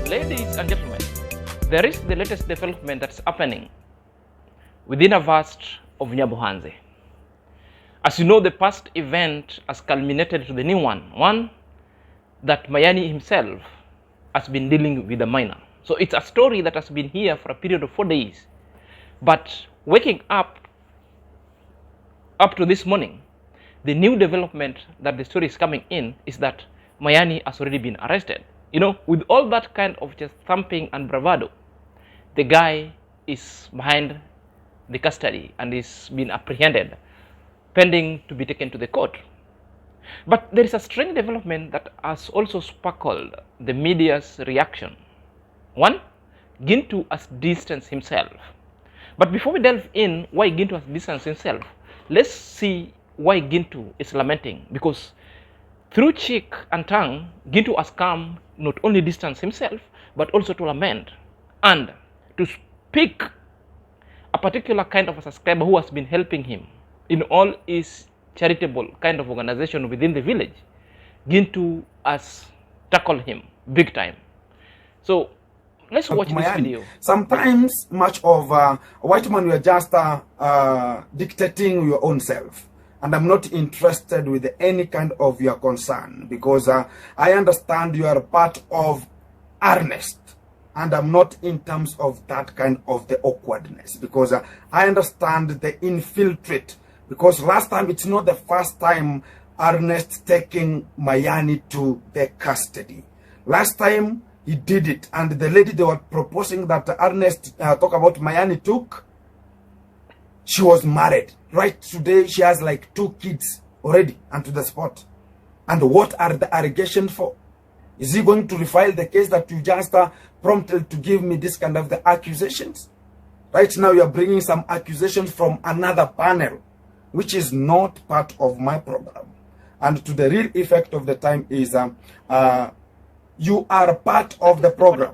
Ladies and gentlemen, there is the latest development that's happening within a vast of Nyabuhanze. As you know, the past event has culminated to the new one that Mayani himself has been dealing with the minor. So it's a story that has been here for a period of 4 days. But waking up to this morning, the new development that the story is coming in is that Mayani has already been arrested. You know, with all that kind of just thumping and bravado, the guy is behind the custody and is being apprehended, pending to be taken to the court. But there is a strange development that has also sparkled the media's reaction. One, Gintu has distanced himself. But before we delve in why Gintu has distanced himself, let's see why Gintu is lamenting. Because through cheek and tongue, Gintu has come not only distance himself, but also to lament and to speak a particular kind of a subscriber who has been helping him in all his charitable kind of organization within the village. Gintu has tackled him big time. So let's watch this video. Sometimes much of white man, you are just dictating your own self. And I'm not interested with any kind of your concern, because I understand you are part of earnest, and I'm not in terms of that kind of the awkwardness, because I understand the infiltrate, because last time, it's not the first time Ernest taking Mayani to the custody. Last time he did it, and the lady they were proposing that Ernest talk about Mayani took, she was married. Right today, she has like 2 kids already and to the spot. And what are the allegations for? Is he going to refile the case that you just prompted to give me this kind of the accusations? Right now, you are bringing some accusations from another panel, which is not part of my program. And to the real effect of the time is you are part of the program.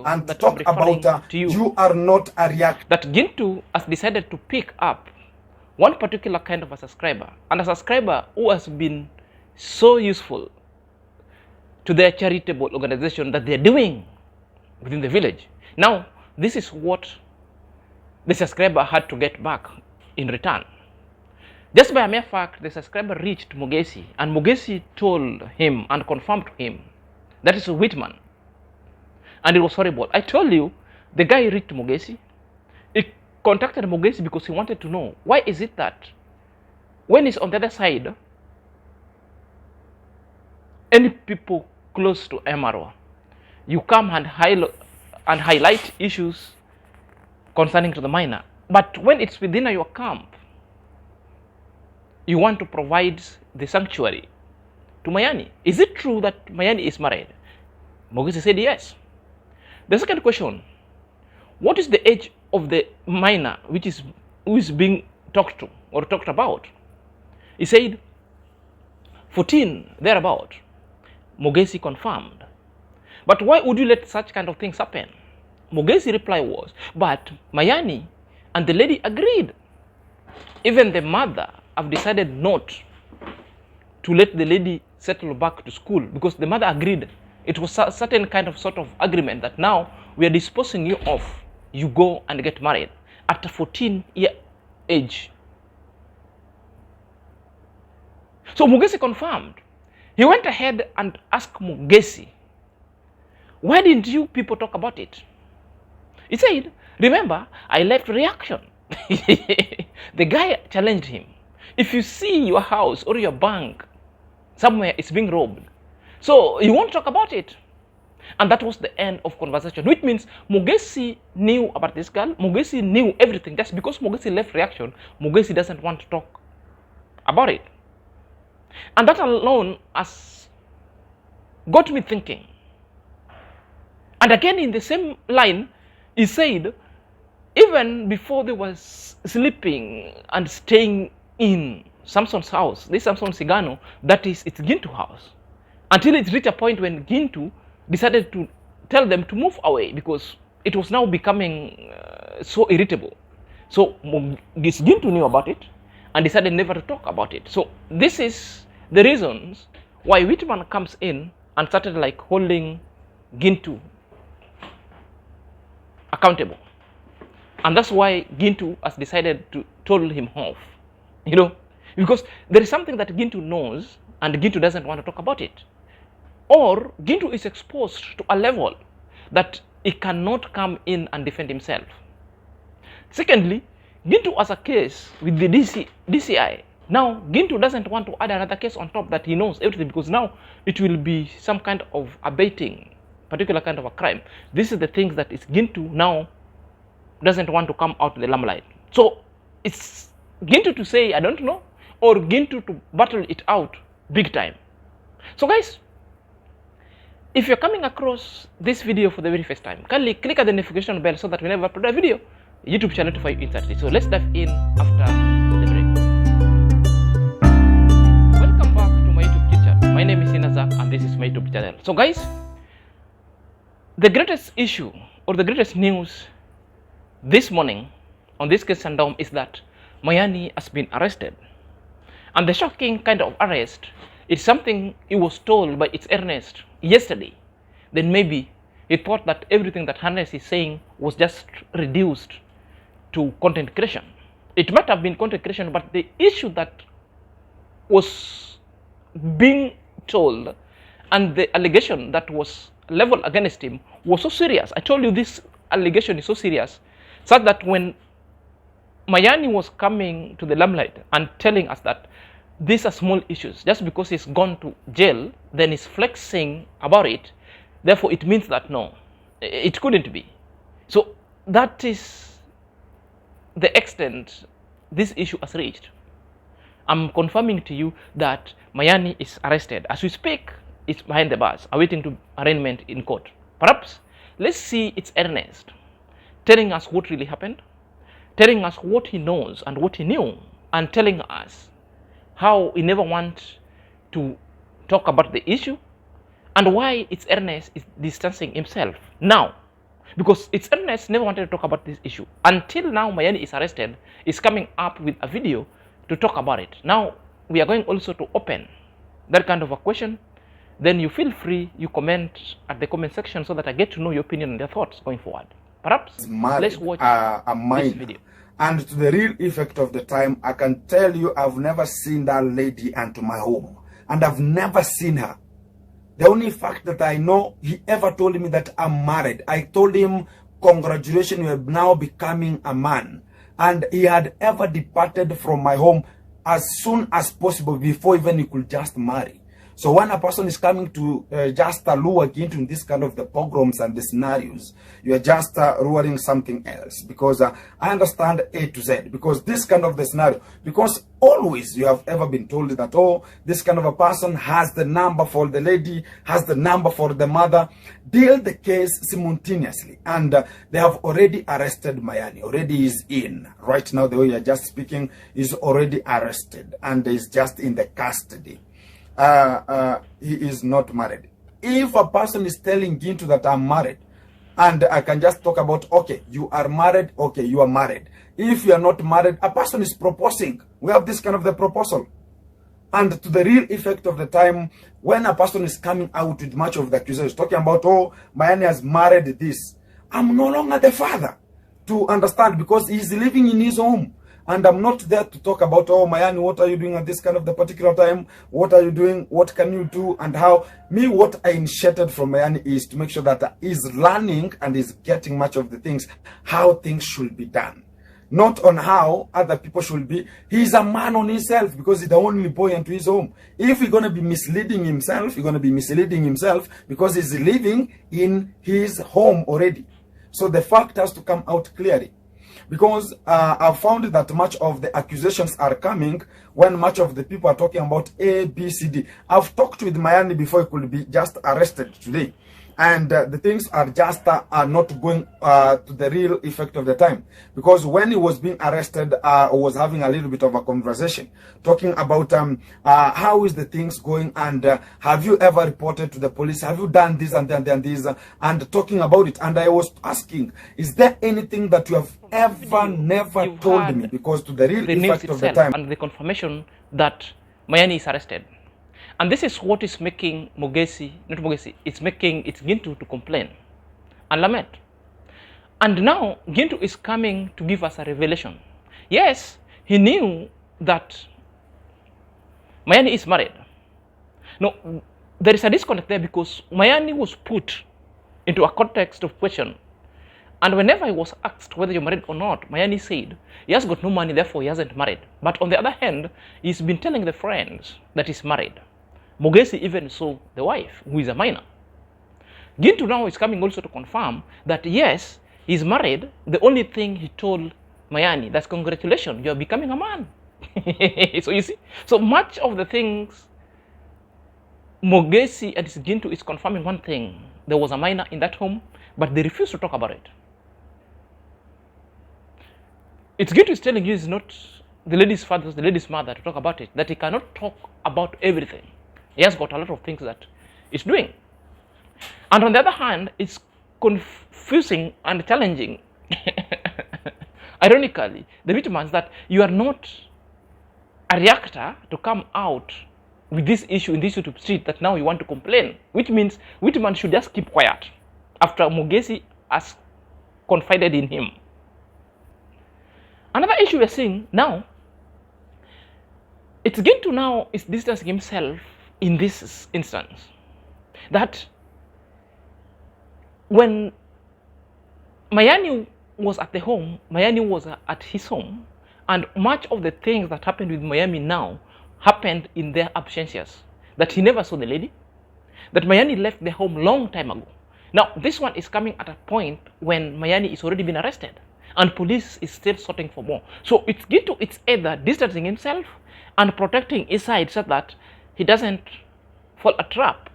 And to talk about you are not a reactor. That Gintu has decided to pick up one particular kind of a subscriber, and a subscriber who has been so useful to their charitable organization that they're doing within the village. Now, this is what the subscriber had to get back in return. Just by a mere fact, the subscriber reached Mugesi, and Mugesi told him and confirmed to him that is Whitman. And it was horrible. I told you, the guy reached Mugesi. He contacted Mugesi because he wanted to know, why is it that when he's on the other side, any people close to Emarwa, you come and highlight issues concerning to the minor. But when it's within your camp, you want to provide the sanctuary to Mayani. Is it true that Mayani is married? Mugesi said yes. The second question, what is the age of the minor who is being talked to or talked about? He said 14, thereabout. Mugesi confirmed. But why would you let such kind of things happen? Mugesi reply was, but Mayani and the lady agreed. Even the mother have decided not to let the lady settle back to school, because the mother agreed. It was a certain kind of sort of agreement that now we are disposing you off. You go and get married after 14-year age. So Mugesi confirmed. He went ahead and asked Mugesi, why didn't you people talk about it? He said, remember, I left reaction. The guy challenged him. If you see your house or your bank somewhere is being robbed, so you won't talk about it. And that was the end of conversation, which means Mugesi knew about this girl. Mugesi knew everything. Just because Mugesi left reaction, Mugesi doesn't want to talk about it. And that alone has got me thinking. And again, in the same line, he said, even before they was sleeping and staying in Samson's house, this Samson Sigano, that is, it's Gintu house, until it reached a point when Gintu decided to tell them to move away because it was now becoming so irritable. So Gintu knew about it and decided never to talk about it. So this is the reasons why Whitman comes in and started like holding Gintu accountable. And that's why Gintu has decided to toll him off, because there is something that Gintu knows and Gintu doesn't want to talk about it. Or Gintu is exposed to a level that he cannot come in and defend himself. Secondly, Gintu has a case with the DCI. Now, Gintu doesn't want to add another case on top that he knows everything, because now it will be some kind of abating, particular kind of a crime. This is the things that is Gintu now doesn't want to come out to the limelight. So it's Gintu to say, I don't know, or Gintu to battle it out big time. So guys, if you're coming across this video for the very first time, kindly click at the notification bell so that whenever I upload a video, YouTube channel notify you instantly. So let's dive in after the break. Welcome back to my YouTube channel. My name is Inazak and this is my YouTube channel. So guys, the greatest issue or the greatest news this morning on this case Sandom is that Mayani has been arrested. And the shocking kind of arrest is something he was told by its Ernest yesterday. Then maybe he thought that everything that Ernest is saying was just reduced to content creation. It might have been content creation, but the issue that was being told and the allegation that was leveled against him was so serious. I told you this allegation is so serious, such that when Mayani was coming to the limelight and telling us that these are small issues, just because he's gone to jail, then he's flexing about it, therefore it means that no, it couldn't be. So that is the extent this issue has reached. I'm confirming to you that Mayani is arrested. As we speak, it's behind the bars, awaiting to arraignment in court. Perhaps let's see its Ernest telling us what really happened, telling us what he knows and what he knew, and telling us how he never wants to talk about the issue and why its Ernest is distancing himself now. Because its Ernest never wanted to talk about this issue. Until now, Mayani is arrested, is coming up with a video to talk about it. Now, we are going also to open that kind of a question. Then you feel free, you comment at the comment section so that I get to know your opinion and your thoughts going forward. Perhaps let's watch this video. And to the real effect of the time, I can tell you I've never seen that lady into my home. And I've never seen her. The only fact that I know, he ever told me that I'm married. I told him, congratulations, you are now becoming a man. And he had ever departed from my home as soon as possible before even he could just marry. So when a person is coming to just lure into this kind of the pogroms and the scenarios, you are just luring something else. Because I understand A to Z. Because this kind of the scenario, because always you have ever been told that, oh, this kind of a person has the number for the lady, has the number for the mother. Deal the case simultaneously. And they have already arrested Mayani. Already is in. Right now, the way you are just speaking, is already arrested. And is just in the custody. He is not married. If a person is telling Gintu that I'm married, and I can just talk about, okay, you are married, okay, you are married. If you are not married, a person is proposing. We have this kind of the proposal. And to the real effect of the time, when a person is coming out with much of the accusations, talking about, oh, Mayani has married this, I'm no longer the father to understand, because he's living in his home. And I'm not there to talk about, oh, Mayani, what are you doing at this kind of the particular time? What are you doing? What can you do? And how? Me, what I initiated from Mayani is to make sure that he's learning and is getting much of the things, how things should be done. Not on how other people should be. He's a man on himself because he's the only boy into his home. If he's going to be misleading himself, he's going to be misleading himself because he's living in his home already. So the fact has to come out clearly. Because I've found that much of the accusations are coming when much of the people are talking about A, B, C, D. I've talked with Mayani before he could be just arrested today. And the things are just are not going to the real effect of the time. Because when he was being arrested, I was having a little bit of a conversation. Talking about how is the things going, and have you ever reported to the police? Have you done this and this? And talking about it. And I was asking, is there anything that you have ever never told me? Because to the real effect of the time. And the confirmation that Mayani is arrested. And this is what is making it's making Gintu to complain and lament. And now Gintu is coming to give us a revelation. Yes, he knew that Mayani is married. No, there is a disconnect there because Mayani was put into a context of question. And whenever he was asked whether you're married or not, Mayani said he has got no money, therefore he hasn't married. But on the other hand, he's been telling the friends that he's married. Mogesi even saw the wife, who is a minor. Gintu now is coming also to confirm that yes, he's married. The only thing he told Mayani, that's congratulations, you're becoming a man. So you see, so much of the things Mogesi and his Gintu is confirming one thing: there was a minor in that home, but they refuse to talk about it. It's Gintu is telling you it's not the lady's father, the lady's mother to talk about it, that he cannot talk about everything. He has got a lot of things that he's doing. And on the other hand, it's confusing and challenging, ironically, the Whitmans, that you are not a reactor to come out with this issue in this YouTube street that now you want to complain, which means Whitman should just keep quiet after Mogesi has confided in him. Another issue we're seeing now, it's Gintu now is distancing himself in this instance, that when Mayani was at the home, Mayani was at his home, and much of the things that happened with Mayani now happened in their absences. That he never saw the lady, that Mayani left the home long time ago. Now, this one is coming at a point when Mayani is already been arrested, and police is still sorting for more. So it's Gintu, it's either distancing himself and protecting his side so that he doesn't fall a trap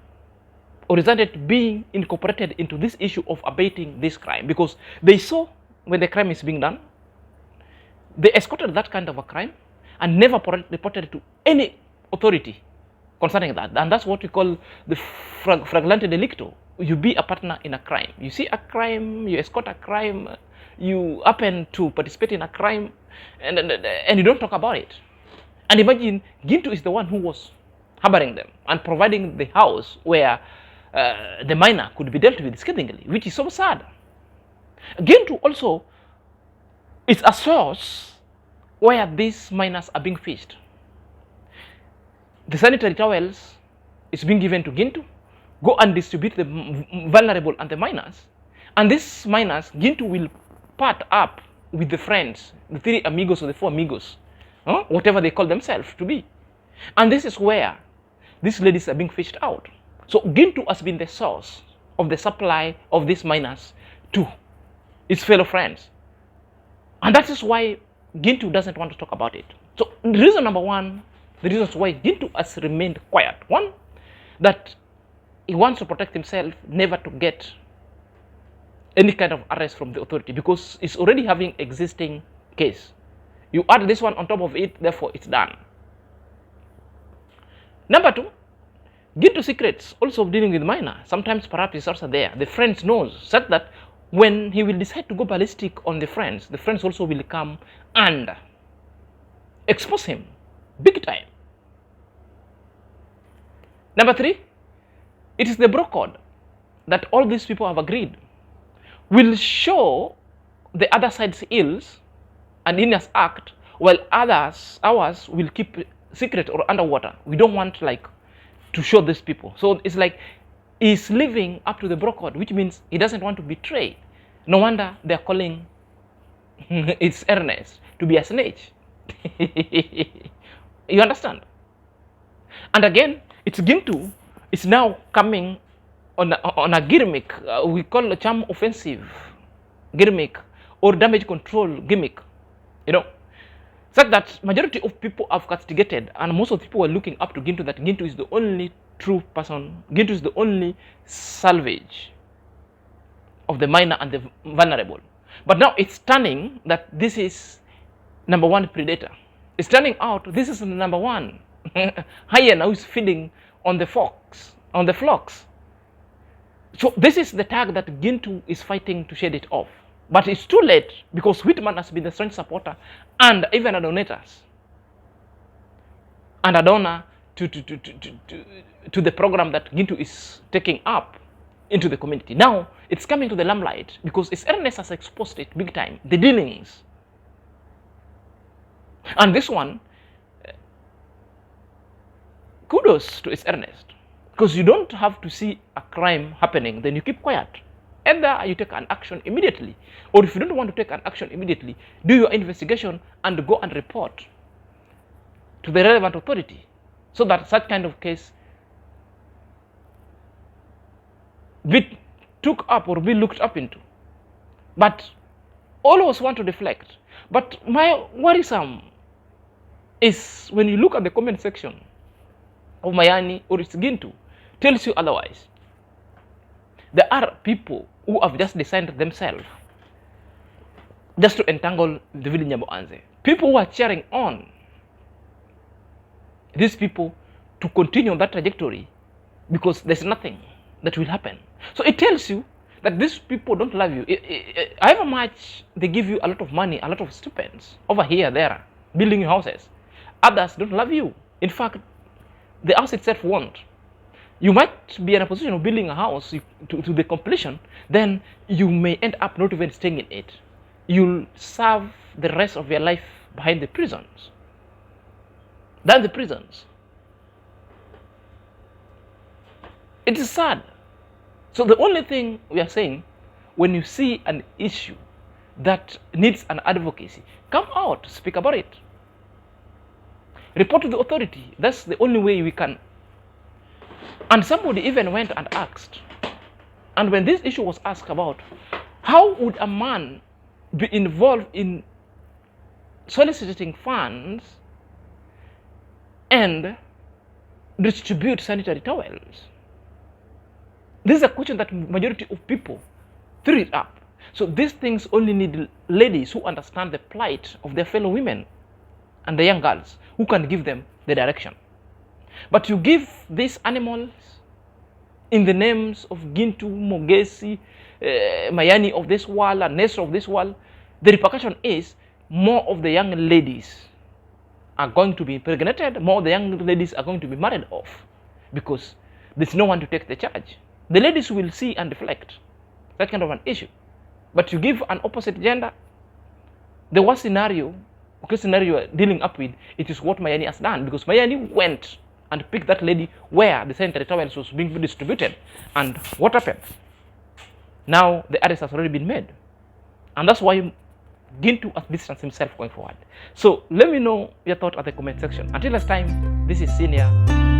or resisted being incorporated into this issue of abating this crime, because they saw when the crime is being done, they escorted that kind of a crime and never reported to any authority concerning that. And that's what we call the flagrante delicto. You be a partner in a crime. You see a crime, you escort a crime, you happen to participate in a crime, and you don't talk about it. And imagine Gintu is the one who was harboring them and providing the house where the minor could be dealt with scathingly, which is so sad. Gintu also is a source where these minors are being fished. The sanitary towels is being given to Gintu, go and distribute the vulnerable and the minors. And these minors, Gintu will part up with the friends, the 3 amigos or the 4 amigos, whatever they call themselves to be. And this is where these ladies are being fished out. So Gintu has been the source of the supply of these minors to his fellow friends. And that is why Gintu doesn't want to talk about it. So reason number one, the reasons why Gintu has remained quiet. One, that he wants to protect himself, never to get any kind of arrest from the authority, because it's already having existing case. You add this one on top of it, therefore it's done. Number two, Gintu secrets also of dealing with minor. Sometimes perhaps it's also there. The friends knows, such that when he will decide to go ballistic on the friends also will come and expose him big time. Number three, it is the bro code that all these people have agreed will show the other side's ills and heinous act, while ours will keep secret or underwater. We don't want to show these people. So it's like he's living up to the bro code, which means he doesn't want to betray. No wonder they're calling it's Ernest to be a snitch. You understand? And again, it's Gintu is now coming on a gimmick, we call a charm offensive gimmick or damage control gimmick, such that majority of people have castigated, and most of the people are looking up to Gintu, that Gintu is the only true person, Gintu is the only salvage of the minor and the vulnerable. But now it's turning that this is number one predator. It's turning out this is the number one hyena who is feeding on the flocks. So this is the tag that Gintu is fighting to shed it off. But it's too late, because Whitman has been the strong supporter and even a donators and a donor to the program that Gintu is taking up into the community. Now, it's coming to the limelight because His Earnest has exposed it big time, the dealings. And this one, kudos to His Earnest, because you don't have to see a crime happening, then you keep quiet. Either you take an action immediately, or if you don't want to take an action immediately, do your investigation and go and report to the relevant authority so that such kind of case be took up or be looked up into. But always want to deflect. But my worrisome is when you look at the comment section of Mayani or its Gintu, tells you otherwise. There are people who have just designed themselves just to entangle the village Nyaboanze. People who are cheering on these people to continue on that trajectory because there's nothing that will happen. So it tells you that these people don't love you. However much they give you a lot of money, a lot of stipends over here, there, building houses, others don't love you. In fact, the house itself won't. You might be in a position of building a house to the completion, then you may end up not even staying in it. You'll serve the rest of your life behind the prisons. Than the prisons. It is sad. So the only thing we are saying, when you see an issue that needs an advocacy, come out, speak about it. Report to the authority. That's the only way we can. And somebody even went and asked, and when this issue was asked about, how would a man be involved in soliciting funds and distribute sanitary towels? This is a question that majority of people threw it up. So these things only need ladies who understand the plight of their fellow women and the young girls who can give them the direction. But you give these animals in the names of Gintu, Mogesi, Mayani of this world, and Nestor of this world, the repercussion is more of the young ladies are going to be impregnated, more of the young ladies are going to be married off because there's no one to take the charge. The ladies will see and reflect that kind of an issue. But you give an opposite gender, the worst scenario, you are dealing up with, it is what Mayani has done, because Mayani went and picked that lady where the sanitary towels was being distributed. And what happened? Now the arrest has already been made. And that's why Gintu has distanced himself going forward. So let me know your thought at the comment section. Until next time, this is Senior.